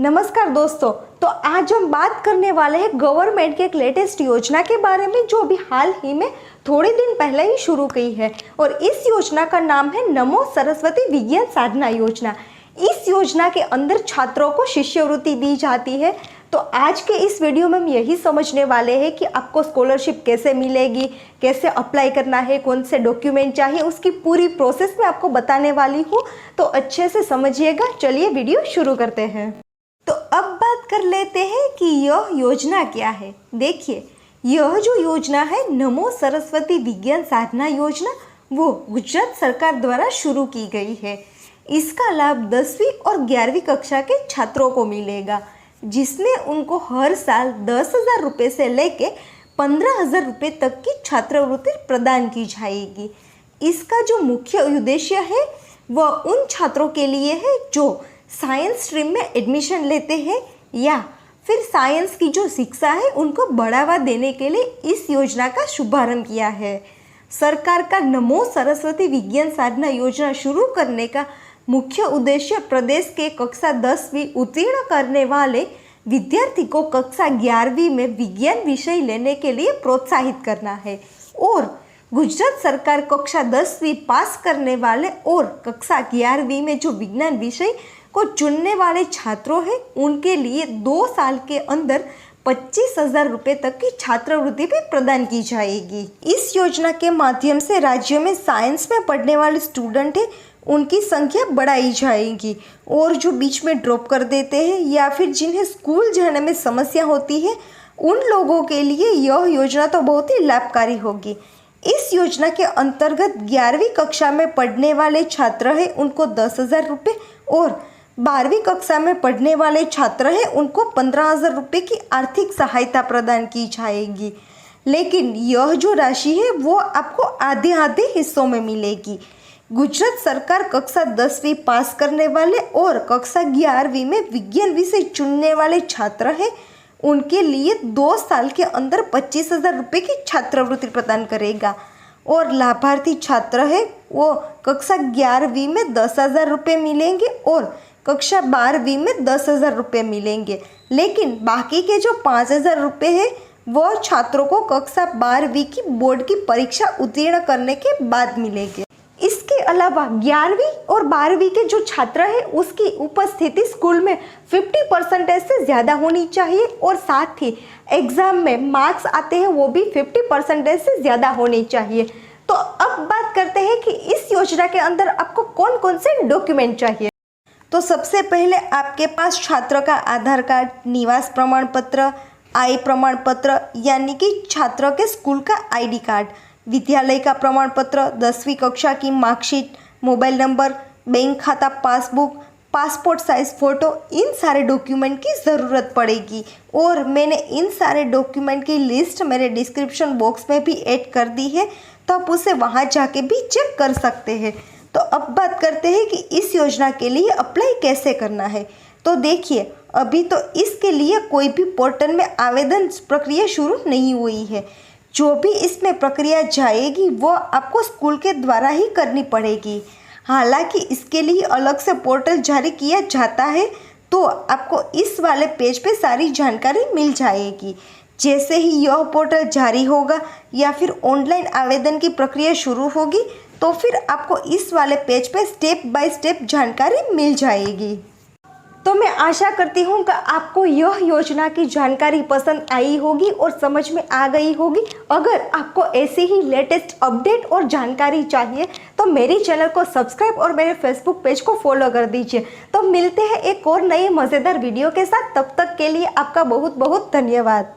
नमस्कार दोस्तों। तो आज हम बात करने वाले हैं गवर्नमेंट के एक लेटेस्ट योजना के बारे में जो अभी हाल ही में थोड़े दिन पहले ही शुरू की है और इस योजना का नाम है नमो सरस्वती विज्ञान साधना योजना। इस योजना के अंदर छात्रों को शिष्यवृत्ति दी जाती है। तो आज के इस वीडियो में हम यही समझने वाले हैं कि आपको स्कॉलरशिप कैसे मिलेगी, कैसे अप्लाई करना है, कौन से डॉक्यूमेंट चाहिए, उसकी पूरी प्रोसेस मैं आपको बताने वाली हूँ। तो अच्छे से समझिएगा। चलिए वीडियो शुरू करते हैं। तो अब बात कर लेते हैं कि यह योजना क्या है। देखिए, यह जो योजना है नमो सरस्वती विज्ञान साधना योजना, वो गुजरात सरकार द्वारा शुरू की गई है। इसका लाभ 10वीं और 11वीं कक्षा के छात्रों को मिलेगा, जिसमें उनको हर साल 10,000 रुपये से लेके 15,000 रुपये तक की छात्रवृत्ति प्रदान की जाएगी। इसका जो मुख्य उद्देश्य है वह उन छात्रों के लिए है जो साइंस स्ट्रीम में एडमिशन लेते हैं या फिर साइंस की जो शिक्षा है उनको बढ़ावा देने के लिए इस योजना का शुभारंभ किया है। सरकार का नमो सरस्वती विज्ञान साधना योजना शुरू करने का मुख्य उद्देश्य प्रदेश के कक्षा 10वीं उत्तीर्ण करने वाले विद्यार्थी को कक्षा 11वीं में विज्ञान विषय लेने के लिए प्रोत्साहित करना है और गुजरात सरकार कक्षा 10वीं पास करने वाले और कक्षा 11वीं में जो विज्ञान विषय को चुनने वाले छात्रों हैं उनके लिए 2 साल के अंदर 25,000 रुपये तक की छात्रवृत्ति भी प्रदान की जाएगी। इस योजना के माध्यम से राज्य में साइंस में पढ़ने वाले स्टूडेंट हैं उनकी संख्या बढ़ाई जाएगी और जो बीच में ड्रॉप कर देते हैं या फिर जिन्हें स्कूल जाने में समस्या होती है उन लोगों के लिए यह योजना तो बहुत ही लाभकारी होगी। इस योजना के अंतर्गत 11वीं कक्षा में पढ़ने वाले छात्र हैं उनको 10,000 रुपये और 12वीं कक्षा में पढ़ने वाले छात्र हैं उनको 15,000 रुपये की आर्थिक सहायता प्रदान की जाएगी। लेकिन यह जो राशि है वो आपको आधे आधे हिस्सों में मिलेगी। गुजरात सरकार कक्षा 10वीं पास करने वाले और कक्षा 11वीं में विज्ञान विषय चुनने वाले छात्र हैं उनके लिए 2 साल के अंदर 25,000 रुपये की छात्रवृत्ति प्रदान करेगा और लाभार्थी छात्र है वो कक्षा 11वीं में 10,000 रुपये मिलेंगे और कक्षा 12वीं में 10,000 रुपये मिलेंगे। लेकिन बाकी के जो 5,000 रुपये है वह छात्रों को कक्षा 12वीं की बोर्ड की परीक्षा उत्तीर्ण करने के बाद मिलेंगे। इसके अलावा 11वीं और 12वीं के जो छात्र हैं उसकी उपस्थिति स्कूल में 50% से ज़्यादा होनी चाहिए और साथ ही एग्ज़ाम में मार्क्स आते हैं वो भी 50% से ज़्यादा होने चाहिए। तो अब बात करते हैं कि इस योजना के अंदर आपको कौन कौन से डॉक्यूमेंट चाहिए। तो सबसे पहले आपके पास छात्र का आधार कार्ड, निवास प्रमाण पत्र, आय प्रमाण पत्र यानी कि छात्र के स्कूल का आईडी कार्ड, विद्यालय का प्रमाण पत्र, 10वीं कक्षा की मार्कशीट, मोबाइल नंबर, बैंक खाता पासबुक, पासपोर्ट साइज फ़ोटो, इन सारे डॉक्यूमेंट की ज़रूरत पड़ेगी और मैंने इन सारे डॉक्यूमेंट की लिस्ट मेरे डिस्क्रिप्शन बॉक्स में भी ऐड कर दी है, तो आप उसे वहाँ जाके भी चेक कर सकते हैं। तो अब बात करते हैं कि इस योजना के लिए अप्लाई कैसे करना है। तो देखिए, अभी तो इसके लिए कोई भी पोर्टल में आवेदन प्रक्रिया शुरू नहीं हुई है। जो भी इसमें प्रक्रिया जाएगी वो आपको स्कूल के द्वारा ही करनी पड़ेगी। हालांकि इसके लिए अलग से पोर्टल जारी किया जाता है तो आपको इस वाले पेज पे सारी जानकारी मिल जाएगी। जैसे ही यह पोर्टल जारी होगा या फिर ऑनलाइन आवेदन की प्रक्रिया शुरू होगी तो फिर आपको इस वाले पेज पे स्टेप बाय स्टेप जानकारी मिल जाएगी। तो मैं आशा करती हूँ कि आपको यह योजना की जानकारी पसंद आई होगी और समझ में आ गई होगी। अगर आपको ऐसी ही लेटेस्ट अपडेट और जानकारी चाहिए तो मेरे चैनल को सब्सक्राइब और मेरे फेसबुक पेज को फॉलो कर दीजिए। तो मिलते हैं एक और नए मज़ेदार वीडियो के साथ। तब तक के लिए आपका बहुत बहुत धन्यवाद।